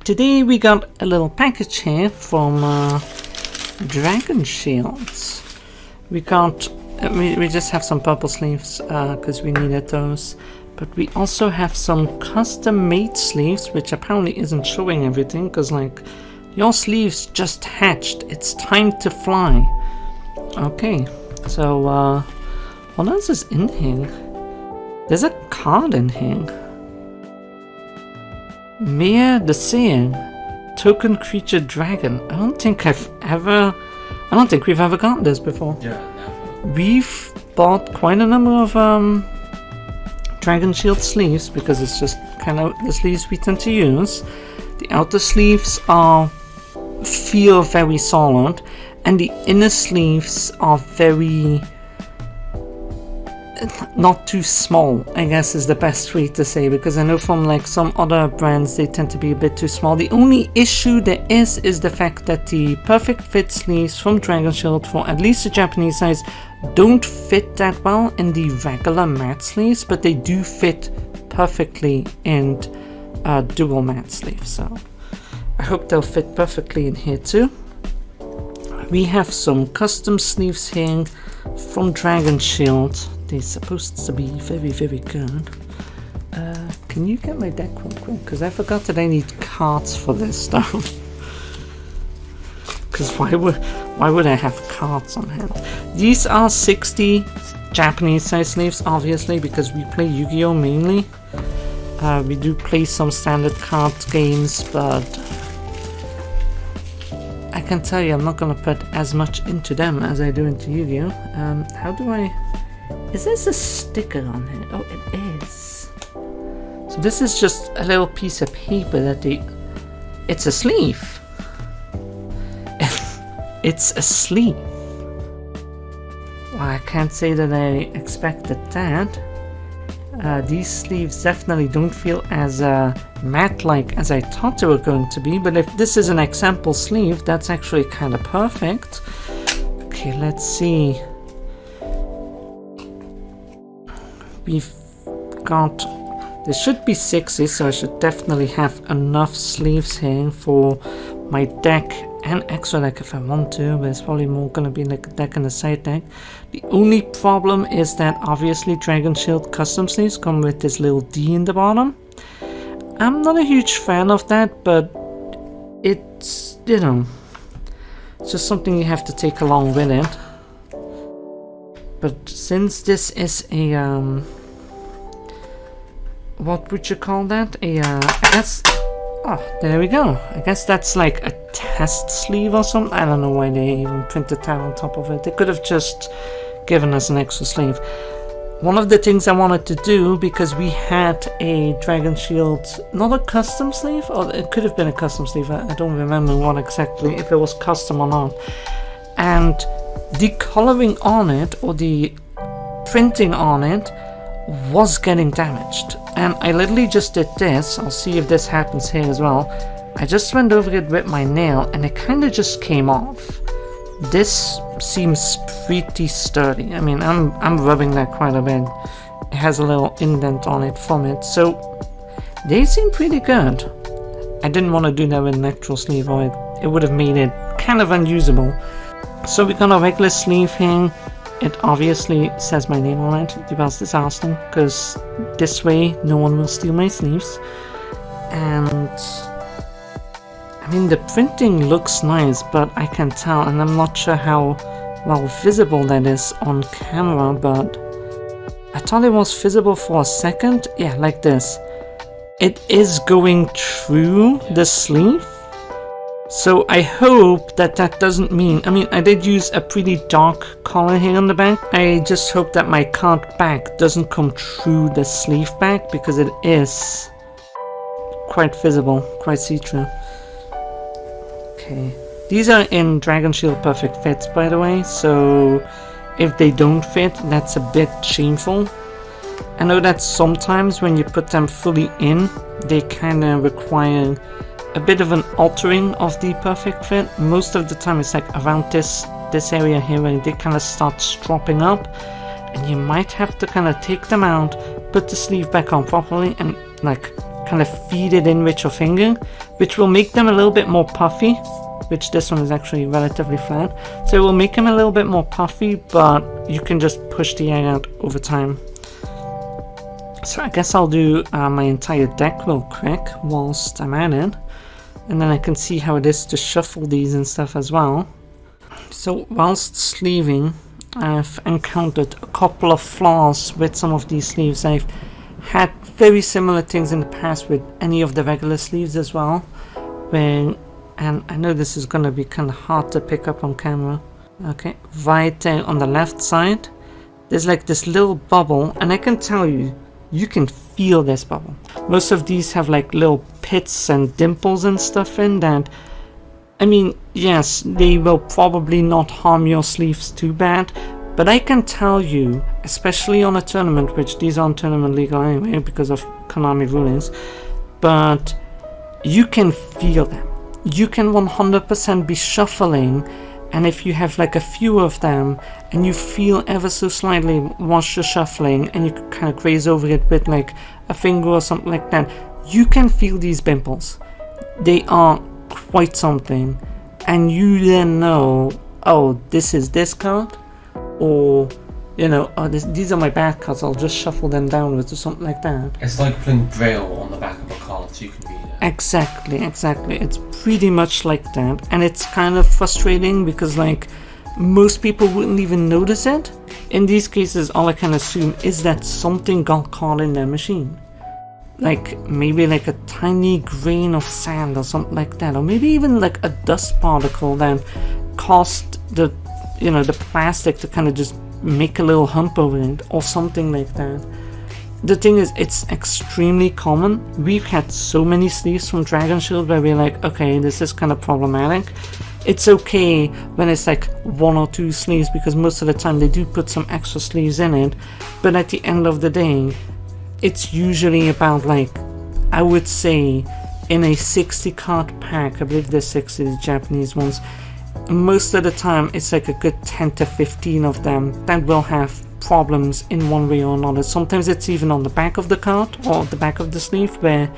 today we got a little package here from Dragon Shields. We just have some purple sleeves because we needed those, but we also have some custom made sleeves, which apparently isn't showing everything because like your sleeves just hatched, it's time to fly. Okay, so what else is in here? There's a card in here. Mere the Seeing, token creature dragon. I don't think we've ever gotten this before. Yeah, never. We've bought quite a number of Dragon Shield sleeves because it's just kind of the sleeves we tend to use. The outer sleeves feel very solid, and the inner sleeves are very not too small, I guess is the best way to say, because I know from like some other brands they tend to be a bit too small. The only issue there is the fact that the perfect fit sleeves from Dragon Shield for at least the Japanese size don't fit that well in the regular matte sleeves, but they do fit perfectly in dual matte sleeves, so I hope they'll fit perfectly in here too. We have some custom sleeves here from Dragon Shield. They're supposed to be very, very good. Can you get my deck real quick? Because I forgot that I need cards for this stuff. Because why would I have cards on hand? These are 60 Japanese size sleeves, obviously, because we play Yu-Gi-Oh! Mainly. We do play some standard card games, but I can tell you I'm not going to put as much into them as I do into Yu-Gi-Oh! How do I... Is this a sticker on it? Oh, it is. So this is just a little piece of paper that it's a sleeve. It's a sleeve. Well, I can't say that I expected that. These sleeves definitely don't feel as matte-like as I thought they were going to be, but if this is an example sleeve, that's actually kind of perfect. Okay, let's see. We've got... There should be 60, so I should definitely have enough sleeves here for my deck and extra deck if I want to, but it's probably more going to be like a deck and a side deck. The only problem is that obviously Dragon Shield custom sleeves come with this little D in the bottom. I'm not a huge fan of that, but it's, you know, it's just something you have to take along with it. But since this is a, what would you call that? I guess, oh, there we go. I guess that's like a test sleeve or something. I don't know why they even printed that on top of it. They could have just given us an extra sleeve. One of the things I wanted to do, because we had a Dragon Shield, not a custom sleeve, or it could have been a custom sleeve, I don't remember what exactly, if it was custom or not. And the coloring on it, or the printing on it, was getting damaged. And I literally just did this. I'll see if this happens here as well. I just went over it with my nail and it kind of just came off. This seems pretty sturdy. I mean, I'm rubbing that quite a bit. It has a little indent on it from it, so they seem pretty good. I didn't want to do that with an actual sleeve, or it would have made it kind of unusable. So we got a regular sleeve here. It obviously says my name on it, Yubel Sleeves, because this way no one will steal my sleeves. And I mean, the printing looks nice, but I can tell, and I'm not sure how well visible that is on camera, but I thought it was visible for a second. Yeah, like this. It is going through the sleeve. So I hope that that doesn't mean, I mean, I did use a pretty dark color here on the back. I just hope that my card back doesn't come through the sleeve back, because it is quite visible, quite see-through. Okay, these are in Dragon Shield perfect fits, by the way, so if they don't fit, that's a bit shameful. I know that sometimes when you put them fully in, they kind of require a bit of an altering of the perfect fit. Most of the time it's like around this area here where they kind of start stropping up, and you might have to kind of take them out, put the sleeve back on properly, and like kind of feed it in with your finger which will make them a little bit more puffy, which this one is actually relatively flat. So it will make them a little bit more puffy, but you can just push the air out over time. So I guess I'll do my entire deck real quick whilst I'm at it, and then I can see how it is to shuffle these and stuff as well. So whilst sleeving, I've encountered a couple of flaws with some of these sleeves. I've had very similar things in the past with any of the regular sleeves as well, and I know this is going to be kind of hard to pick up on camera. Okay, right there on the left side, there's like this little bubble, and I can tell you, you can feel this bubble. Most of these have like little pits and dimples and stuff in that, I mean, yes, they will probably not harm your sleeves too bad, but I can tell you, especially on a tournament, which these aren't tournament legal anyway because of Konami rulings, but you can feel them. You can 100% be shuffling, and if you have like a few of them and you feel ever so slightly whilst you're shuffling and you can kind of graze over it with like a finger or something like that, you can feel these dimples. They are quite something, and you then know, oh, this is this card, or you know, oh, these are my bad cards, I'll just shuffle them downwards or something like that. It's like putting Braille on the back of a card so you can read it. Exactly, it's pretty much like that, and it's kind of frustrating because like most people wouldn't even notice it. In these cases, all I can assume is that something got caught in their machine. Like maybe like a tiny grain of sand or something like that, or maybe even like a dust particle that caused the, you know, the plastic to kind of just make a little hump over it or something like that. The thing is, it's extremely common. We've had so many sleeves from Dragon Shield where we're like, okay, this is kind of problematic. It's okay when it's like one or two sleeves because most of the time they do put some extra sleeves in it, but at the end of the day, it's usually about like, I would say in a 60 card pack, I believe there's 60 the Japanese ones, most of the time it's like a good 10 to 15 of them that will have problems in one way or another. Sometimes it's even on the back of the card or the back of the sleeve where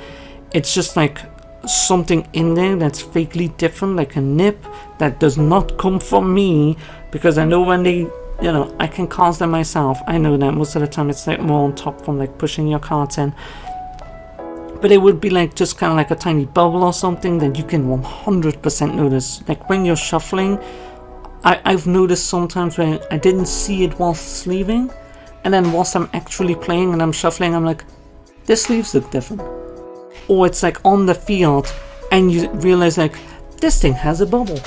it's just like something in there that's vaguely different, like a nip that does not come from me, because I know when they, you know, I can cause them myself. I know that most of the time it's like more on top from like pushing your cards in, but it would be like just kind of like a tiny bubble or something that you can 100% notice. Like when you're shuffling, I've noticed sometimes when I didn't see it whilst sleeving, and then whilst I'm actually playing and I'm shuffling, I'm like, the sleeves look different. Or it's like on the field and you realize like, this thing has a bubble.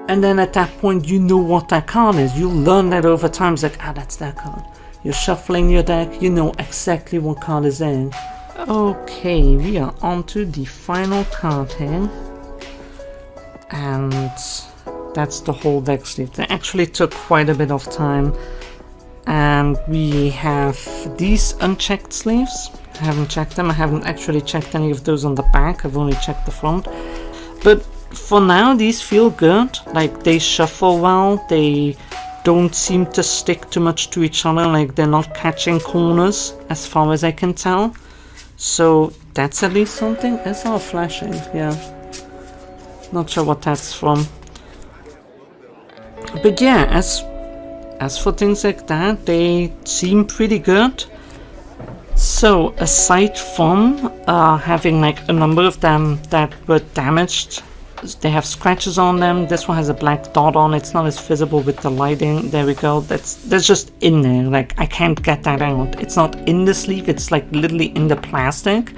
And then at that point you know what that card is. You learn that over time. It's like, ah, that's that card. You're shuffling your deck, you know exactly what card is in. Okay, we are on to the final card here. And that's the whole deck sleeve. They actually took quite a bit of time. And we have these unchecked sleeves. I haven't checked them. I haven't actually checked any of those on the back. I've only checked the front. But for now, these feel good. Like, they shuffle well. They don't seem to stick too much to each other. Like, they're not catching corners as far as I can tell. So that's at least something. It's all flashing, yeah. Not sure what that's from. But yeah, as for things like that, they seem pretty good. So aside from having like a number of them that were damaged, they have scratches on them. This one has a black dot on it. It's not as visible with the lighting. There we go. That's just in there. Like, I can't get that out. It's not in the sleeve. It's like literally in the plastic.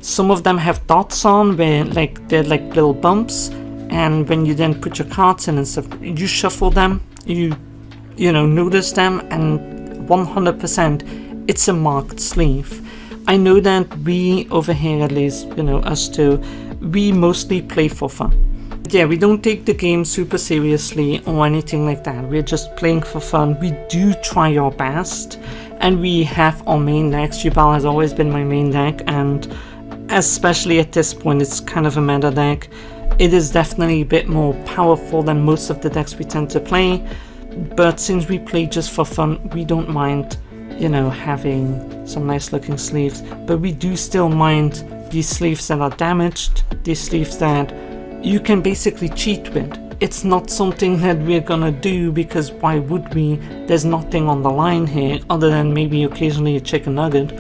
Some of them have dots on where like they're like little bumps, and when you then put your cards in and stuff, you shuffle them, you know, notice them, and 100% it's a marked sleeve. I know that we over here, at least, you know, us two, we mostly play for fun. Yeah, we don't take the game super seriously or anything like that. We're just playing for fun. We do try our best, and we have our main decks. Yubel has always been my main deck, and especially at this point, it's kind of a meta deck. It is definitely a bit more powerful than most of the decks we tend to play, but since we play just for fun, we don't mind, you know, having some nice looking sleeves, but we do still mind these sleeves that are damaged, these sleeves that you can basically cheat with. It's not something that we're gonna do because why would we? There's nothing on the line here other than maybe occasionally a chicken nugget,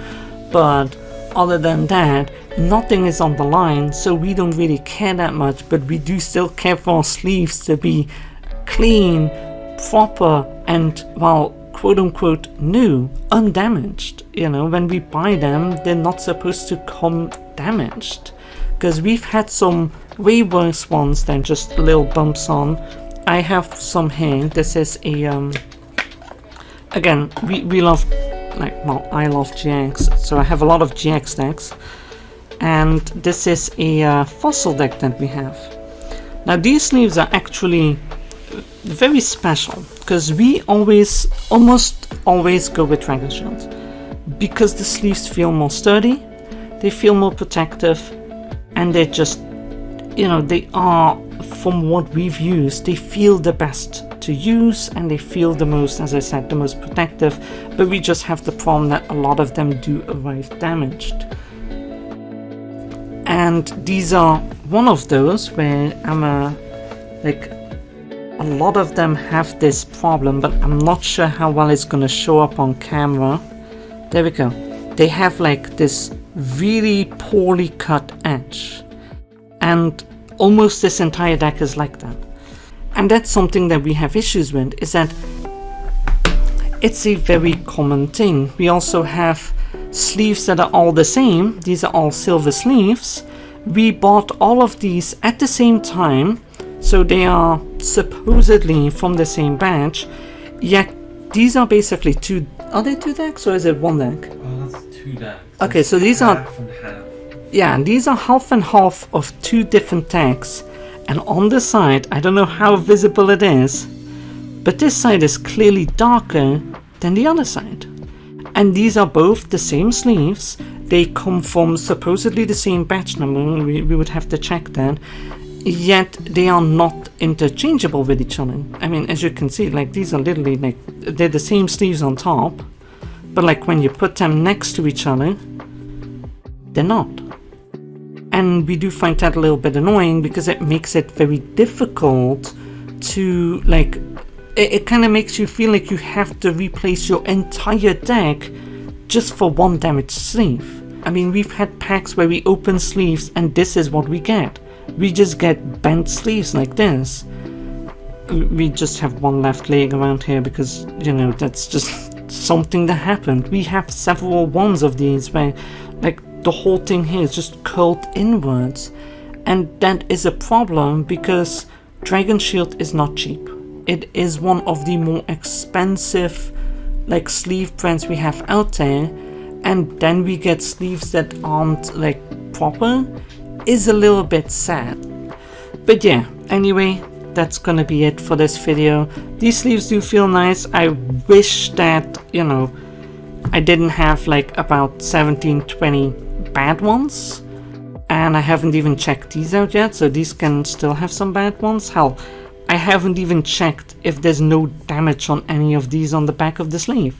but other than that, nothing is on the line, so we don't really care that much. But we do still care for our sleeves to be clean, proper, and, well, quote-unquote new, undamaged. You know, when we buy them, they're not supposed to come damaged, because we've had some way worse ones than just little bumps on. I have some here. This is a again, we love, like, well, I love GX, so I have a lot of GX decks, and this is a fossil deck that we have. Now these sleeves are actually very special, because we almost always go with Dragon Shield, because the sleeves feel more sturdy, they feel more protective, and they're just, you know, they are, from what we've used, they feel the best to use, and they feel the most, as I said, the most protective. But we just have the problem that a lot of them do arrive damaged, and these are one of those where a lot of them have this problem, but I'm not sure how well it's going to show up on camera. There we go. They have like this really poorly cut edge, and almost this entire deck is like that. And that's something that we have issues with, is that it's a very common thing. We also have sleeves that are all the same. These are all silver sleeves. We bought all of these at the same time, so they are supposedly from the same batch, yet these are basically two. Are they two decks, or is it one deck? Oh, that's two decks. Okay, so these are half and half. Yeah, and these are half and half of two different decks. And on the side, I don't know how visible it is, but this side is clearly darker than the other side. And these are both the same sleeves. They come from supposedly the same batch number. We would have to check that. Yet they are not interchangeable with each other. I mean, as you can see, like, these are literally like, they're the same sleeves on top, but like when you put them next to each other, they're not. And we do find that a little bit annoying, because it makes it very difficult to, like, it kind of makes you feel like you have to replace your entire deck just for one damaged sleeve. I mean, we've had packs where we open sleeves and this is what we get. We just get bent sleeves like this. We just have one left laying around here because, you know, that's just something that happened. We have several ones of these where, like, the whole thing here is just curled inwards, and that is a problem because Dragon Shield is not cheap. It is one of the more expensive, like, sleeve brands we have out there, and then we get sleeves that aren't, like, proper, is a little bit sad. But yeah, anyway, that's gonna be it for this video. These sleeves do feel nice. I wish that, you know, I didn't have like about 17-20 bad ones, and I haven't even checked these out yet, so these can still have some bad ones. Hell, I haven't even checked if there's no damage on any of these on the back of the sleeve.